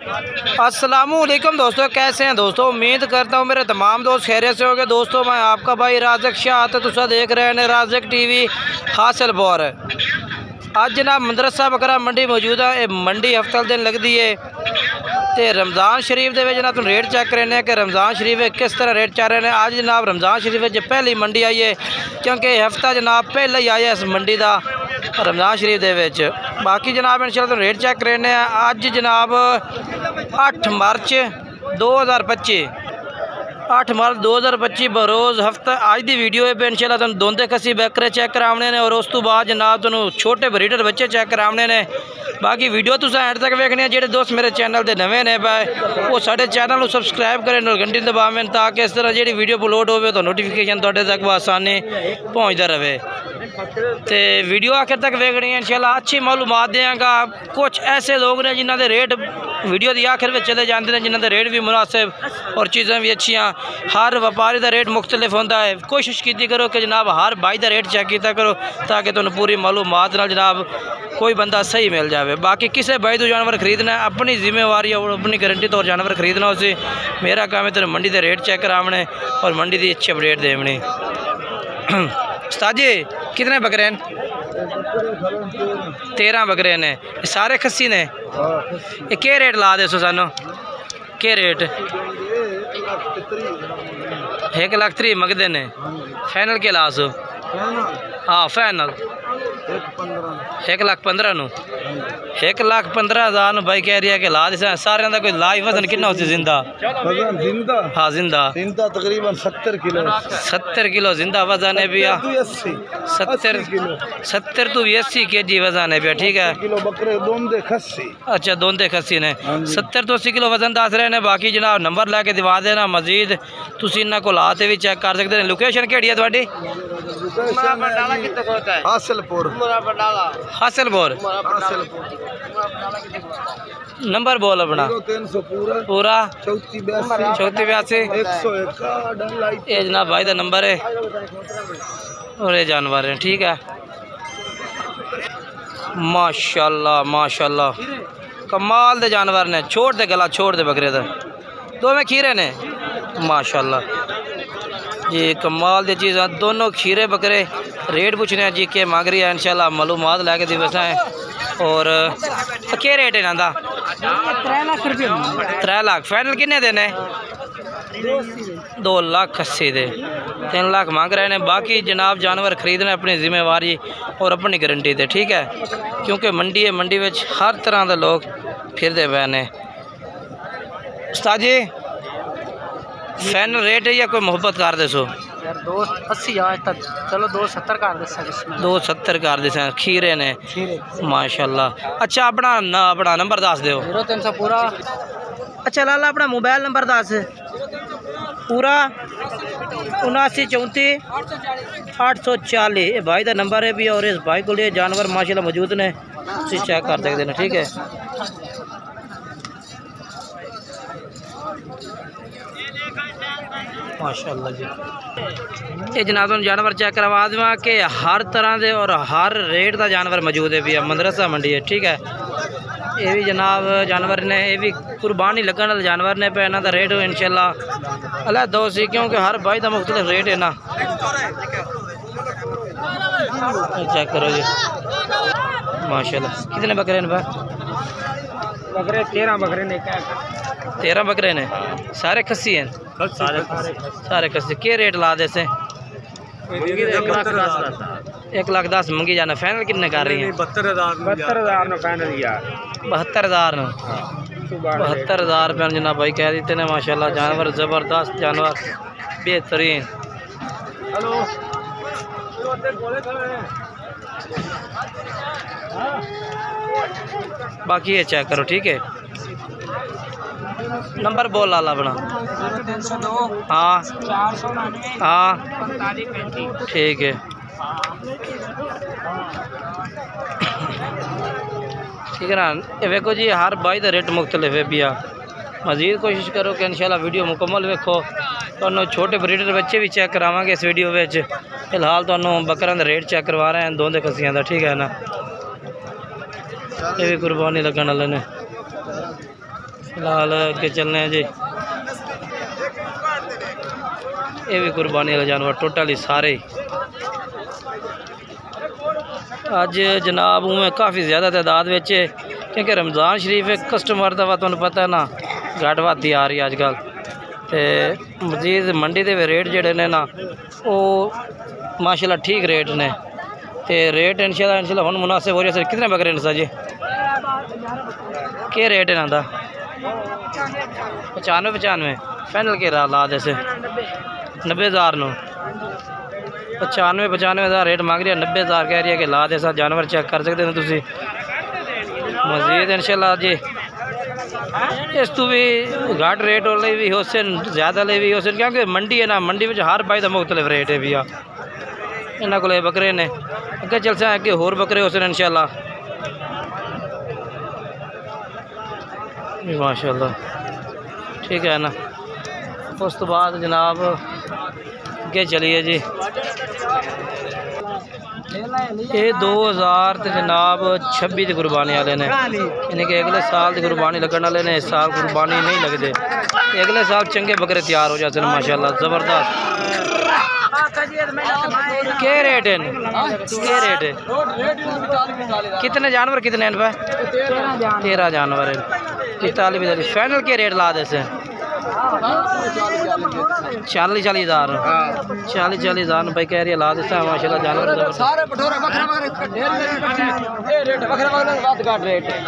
अस्सलामुअलैकुम दोस्तों, कैसे हैं दोस्तों। उम्मीद करता हूँ मेरे तमाम दोस्त खैरियत से होंगे। दोस्तों मैं आपका भाई राज़क शाह तो तुसा देख रहे हैं राज़क टीवी हासिलपुर। अज जनाब मदरसा बकरा मंडी मौजूद है। मंडी हफ्ता दिन लगती है तो रमज़ान शरीफ के जनाब तुम रेट चेक करें कि रमज़ान शरीफ किस तरह रेट चल रहे हैं। अज जनाब रमज़ान शरीफ पहली मंडी आई है क्योंकि हफ्ता जनाब पहले ही आया इस मंडी का रमज़ान शरीफ के। बाकी जनाब इंशाल्लाह तुम रेट चेक करें। अज जनाब 8 मार्च 2025 8 मार्च 2025 बरोज़ हफ्ता अज की वीडियो है। इंशाल्लाह तुम दोंदे खसी बकरे चेक कराने ने और उस तो बाद जनाब तुम छोटे ब्रीडर बच्चे चेक कराने ने। बाकी वीडियो तुम एंड तक वेखने। जो दोस्त मेरे चैनल के नवे ने पाए वो साढ़े चैनल को सबसक्राइब करें और घंटी दबावें ताकि इस तरह जी वीडियो अपलोड हो तो नोटिफिकेशन थोड़े तक आसानी पहुँचता रहे। तो वीडियो आखिर तक वेखनी है। इंशाल्लाह अच्छी मालूमात देंगा। कुछ ऐसे लोग ने जिन्हों के रेट वीडियो की आखिर में चले जाते हैं, जिन्हों के रेट भी मुनासिब और चीज़ें भी अच्छी। हर व्यापारी का रेट मुख्तलिफ होता है। कोशिश की करो कि जनाब हर भाई का रेट चेक किया करो ताकि तुहानू पूरी मालूमात नाल जनाब कोई बंदा सही मिल जाए। बाकी किसी भाई तो जानवर खरीदना है अपनी जिम्मेवारी और अपनी गारंटी तो जानवर खरीदना उसे मेरा काम है। तेरे मंडी के रेट चेक कराने और मंडी की अच्छी अपडेट देनी। उस्ताद जी कितने बकरे हैं? 13 बकरे ने। सारे खस्सी ने। ये क्या रेट ला दे सानू? क्या रेट? 1,30,000 मंगते ने। फाइनल के ला सो? हाँ फाइनल 1,15,000 1,15,000 भाई कह रही है कि ला दे। सारे का कोई लाइव वजन कितना होती जिंदा? हाँ जिंदा तकरीबन 70 किलो 70 किलो जिंदा वजन है भैया। 70 तो 80 kg वजन है भैया। ठीक है किलो बकरे दोंदे खस्सी। अच्छा दोंदे खस्सी ने 70 तो 80 किलो वजन दस रहे हैं। बाकी जनाब नंबर लैके दिवा देना। मजीद तुम इन्होंने को लाते भी चेक कर सकते हैं। लोकेशन केड़ी है थोड़ी? हासिलपुर। हासिलपुर। नंबर बोल अपना। 300 पूरा 3482 101। ये जनाब भाई का नंबर है और ये जानवर है। ठीक है माशाल्लाह माशाल्लाह कमाल दे जानवर ने। छोड़ दे गला छोड़ दे बकरे दा दो में खीरे ने माशाल्लाह जी कमाल दी चीज़। दोनों खीरे बकरे रेट पूछने हैं जी के मांग रही है। इंशाल्लाह मालूमात लैके दी बसा है। और क्या रेट है इन्हों का? 3 लाख फाइनल किन्ने देने? 2,80,000 दे 3 लाख मांग रहे हैं। बाकी जनाब जानवर खरीदना अपनी जिम्मेवारी और अपनी गारंटी दे। ठीक है क्योंकि मंडी है। मंडी में हर तरह के लोग फिरते पे ने। उस्ताद जी फाइनल रेट है या कोई मोहब्बत कर दे सो? 2,80,000 तक चलो 2,70 कर दे। 2,70 कर दे खीरे ने माशाल्लाह। अच्छा अपना नंबर दस दो। 0300 पूरा। अच्छा लाला अपना मोबाइल नंबर दस पूरा 7934 840 ये भाई का नंबर है भी। और इस भाई को लिए जानवर माशाल्लाह मौजूद ने चेक कर सकते हैं। ठीक है माशाल्लाह जी। ये जनाब जानवर चेक करवा देवा कि हर तरह के और हर रेट का जानवर मौजूद है भैया। मदरसा मंडी है। ठीक है ये भी जनाब जानवर ने ये भी कुर्बानी लगने वाले जानवर ने पे इन्हों का रेट इंशाल्लाह अलग दो सी क्योंकि हर भाई का मुख्तलिफ रेट है ना। चेक करो जी माशाल्लाह। कितने बकरे ने भाई? बकरे 13 बकरे ने। 13 बकरे ने सारे खस्सी हैं? सारे खस्सी। क्या रेट ला दे से? 1,10,000 मंगी जाना। फाइनल कितने कर रही है? 72,000 फाइनल यार। 72,000 72,000 रुपये जनाब भाई कह देते हैं। माशाल्लाह जानवर ज़बरदस्त जानवर बेहतरीन। बाकी ये चेक करो। ठीक है नंबर बोल लाला अपना। 0302 हाँ 499 हाँ 4535। ठीक है ठीक है ना। ये देखो जी हर भाई का रेट मुख्तलिफ है भैया। मज़ीद कोशिश करो कि इंशाल्लाह वीडियो मुकम्मल वेखो। तो छोटे ब्रीडर बच्चे भी चेक करावांगे इस वीडियो में। फिलहाल तो बकरों का रेट चेक करवा रहे हैं दोंदे खस्सियां का। ठीक है ना ये भी कुर्बानी लगने वाले ने। फिलहाल अगे चलने जी। ये भी कुर्बानी वाले जानवर टोटल ही सारे अज जनाब उमें काफ़ी ज़्यादा तादाद में, क्योंकि रमज़ान शरीफ एक कस्टमर का तुहानू पता है ना घट वादी आ रही है अजकल। तो मजीद मंडी के रेट जोड़े ने ना वो माशाल्लाह ठीक रेट ने। तो रेट इंशाल्लाह हम मुनासिब हो रही है। कितने बकरे ने सर जी? क्या रेट है ना 95 फाइनल के ला दे से 90,000 नो 95,000 रेट मांग रही है। 90,000 कह रही है कि ला दे सा। जानवर चेक कर सकते हो तुसी मजीद इंशाल्लाह जी। इस तो भी घट रेट वाले भी हो सन, ज़्यादा ले भी हो सन, क्योंकि मंडी है ना, मंडी में हर भाई का मुख्तलिफ रेट है भैया। इन्होंने को बकरे ने अगे चल सा अगे होर बकरे हो सन इंशाल्लाह माशाल्लाह। ठीक है ना। उस तो बाद जनाब अगे चलिए जी। ये 2000 तो जनाब 26 की कुर्बानी वाले ने, यानी कि अगले साल की कुर्बानी लगने वाले ने। इस साल कुर्बानी नहीं लगते, अगले साल चंगे बकरे तैयार हो जाते हैं माशाल्लाह ज़बरदस्त। क्या रेट है? क्या रेट है? कितने जानवर कितने हैं? 13 जानवर है। 45 फाइनल के रेट ला दे से 40,000 40,000 भाई कह रही है ला देता माशाल्लाह जानवर।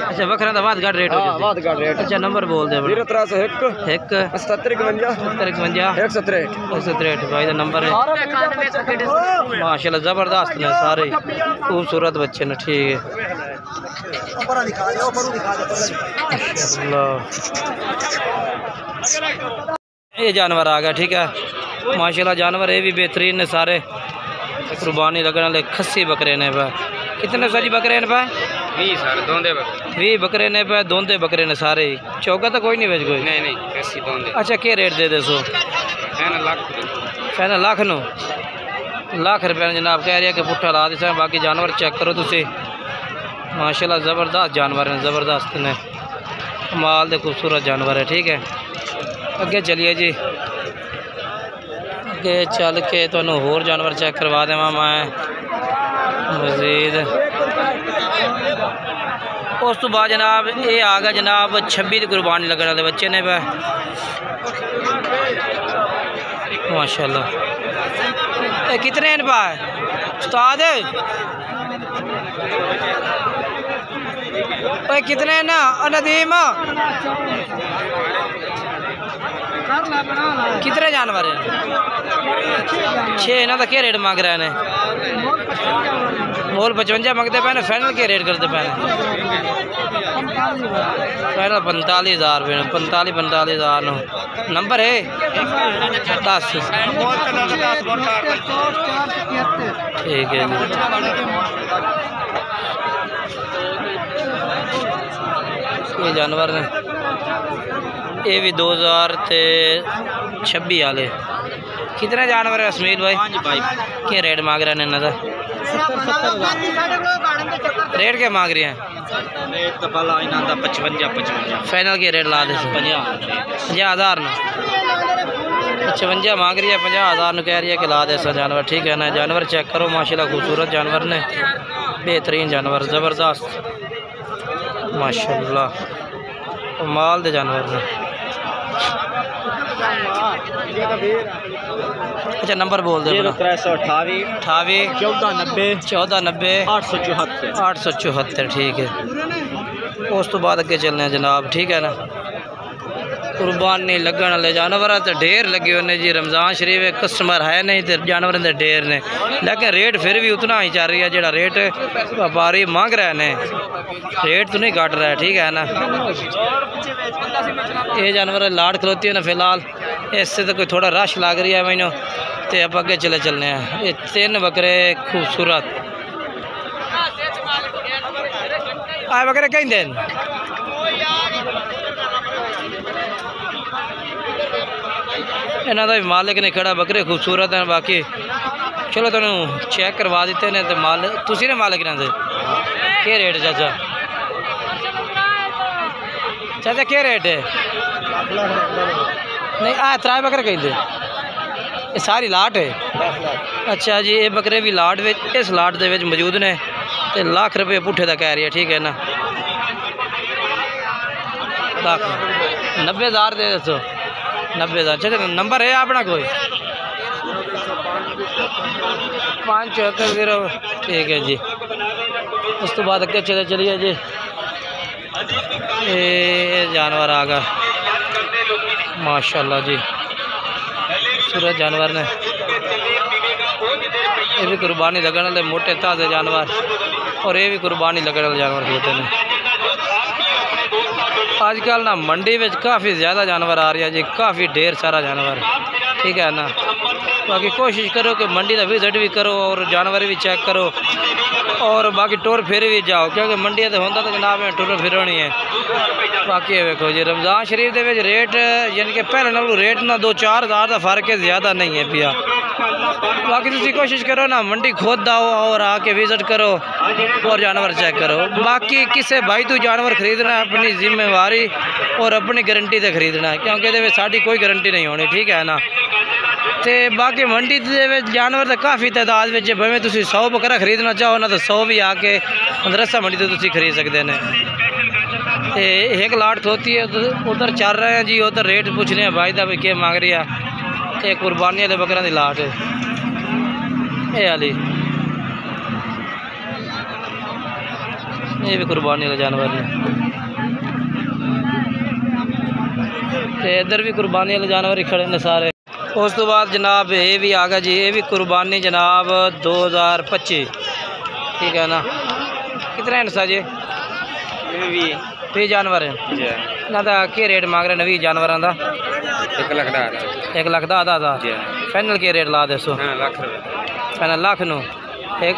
अच्छा बकरा का बात घट रेट हो जाता है। अच्छा नंबर बोल दे। 163 भाई का नंबर है माशाल्लाह ज़बरदस्त ने सारे खूबसूरत बच्चे ने। ठीक है ये जानवर आ गया। ठीक है माशाल्लाह जानवर ये भी बेहतरीन ने सारे। कुर्बानी लगने वाले खस्सी बकरे ने पे। कितने सारी बकरे ने पे? 20 बकरे ने पे। दोंदे बकरे ने सारे। चौका तो कोई नहीं बेच कोई? नहीं खस्सी दोंदे। अच्छा क्या रेट दे दे सो? फैन लाख नो लाख रुपये जनाब कह रही है कि पुट्ठा ला दिसा। बाकी जानवर चेक करो तुसी माशाल्लाह ज़बरदस्त जानवर हैं, ज़बरदस्त ने कमाल दे खूबसूरत जानवर है। ठीक है अगे चलिए जी। अगे चल के तो होर जानवर चेक करवा देवा मैं मजीद। उस तो बाद जनाब ये आ गया जनाब 26 की कुर्बानी लगने वाले बच्चे ने पे माशाल्लाह। कितने हैं भाई उस्ताद? कितने हैं ना नदीम? कितने जानवर हैं? 6। इन्हों का क्या रेट मांग रहे हैं? मोल 55 मंगते पे। फाइनल के रेट करते पे? फाइनल 45,000 रुपये। 45,000 नो नंबर है 10। ठीक है ये जानवर ने ये भी 2026 वाले। कितने जानवर है असमील भाई? क्या रेट मांग रहे हैं इन्हों का? रेट क्या मांग रहे हैं? रेट तो पहला इन्हों का 55। फाइनल के रेट ला दे 50,000 न 55 मांग रही है। 50,000 कह रही है कि ला दे सा जानवर। ठीक है ना। जानवर चेक करो माशाल्लाह खूबसूरत जानवर ने, बेहतरीन जानवर ज़बरदस्त माशाल्लाह कमाल दे जानवर ने। अच्छा नंबर बोल दे। 328 1490 874। ठीक है उस तो बाद अगे चलने जनाब। ठीक है ना। कुर्बानी लगन वाले जानवर तो ढेर लगे हुए जी। रमज़ान शरीफ एक कस्टमर है नहीं तो जानवर के ढेर ने, लेकिन रेट फिर भी उतना ही चल रही है जो रेट व्यापारी मांग रहे हैं। रेट तो नहीं घट रहा है। ठीक है ना। ये जानवर लाड़ खलोती है ना फिलहाल, इससे तो कोई थोड़ा रश लग रही है मैनू। तो आप अगे चलने हैं। ये 3 बकरे खूबसूरत आए बकरे कहीं दिन इन्हों का भी मालिक ने खड़ा बकरे खूबसूरत हैं। बाकी चलो तुम चेक करवा दिते ने। तो मालिक तुसी ने मालिक ने क्या रेट चाचा? चाचा क्या रेट है? नहीं आ त्राए बकरे कहीं दे ये सारी लाट है। अच्छा जी ये बकरे भी लाट विच इस लाट दे विच मौजूद ने ते लाख रुपये पुठे दा कह रही है ठीक है ना। लाख 90,000 दे दसो 90,000। अच्छा नंबर है अपना कोई 574 ठीक है जी। उस तो बाद अगे चलिए जी ये जानवर आ गया माशाल्लाह जी सूरज जानवर ने ये भी कुर्बानी लगने वाले मोटे ताज़े जानवर और ये भी कुर्बानी लगने वाले जानवर होते हैं। आजकल ना मंडी में काफ़ी ज़्यादा जानवर आ रही है जी काफ़ी ढेर सारा जानवर ठीक है ना। बाकी कोशिश करो कि मंडी का विजिट भी करो और जानवर भी चेक करो और बाकी टूर फिर भी जाओ क्योंकि मंडी तो होंदा तो जनाब में टूर फिरनी है। बाकी देखो जी रमज़ान शरीफ के रेट यानी कि पहले नालों रेट ना 2-4 हज़ार का फर्क है ज़्यादा नहीं है पिया। बाकी तुम कोशिश करो ना मंडी खुद आओ और आके विजिट करो और जानवर चेक करो। बाकी किसी भाई तू जानवर खरीदना है अपनी जिम्मेवारी और अपनी गारंटी से खरीदना है क्योंकि ये साड़ी कोई गारंटी नहीं होनी ठीक है ना। तो बाकी मंडी के जानवर तो काफ़ी तादाद में भावें तुम 100 बकरा खरीदना चाहो ना तो 100 भी आके मदरसा मंडी तो तुम खरीद सकते हैं। तो एक लाट होती है उधर चल रहे हैं जी उधर रेट पूछने हैं भाई का भी क्या मांग रही है। ये कुर्बानी वाले बकरा की लाट है ये वाली ये भी कुर्बानी वाले जानवर ने इधर भी कुर्बानी वाले जानवर ही खड़े ने सारे। उस तो बाद जनाब ये भी आ गया जी ये भी कुर्बानी जनाब 2025 ठीक है ना। कितने हैं सा जी? 20 जानवर हैं ना तो क्या रेट मांग रहे 20 जानवर का? 1,10,000 फाइनल के रेट ला दसो? फाइनल लाख नू एक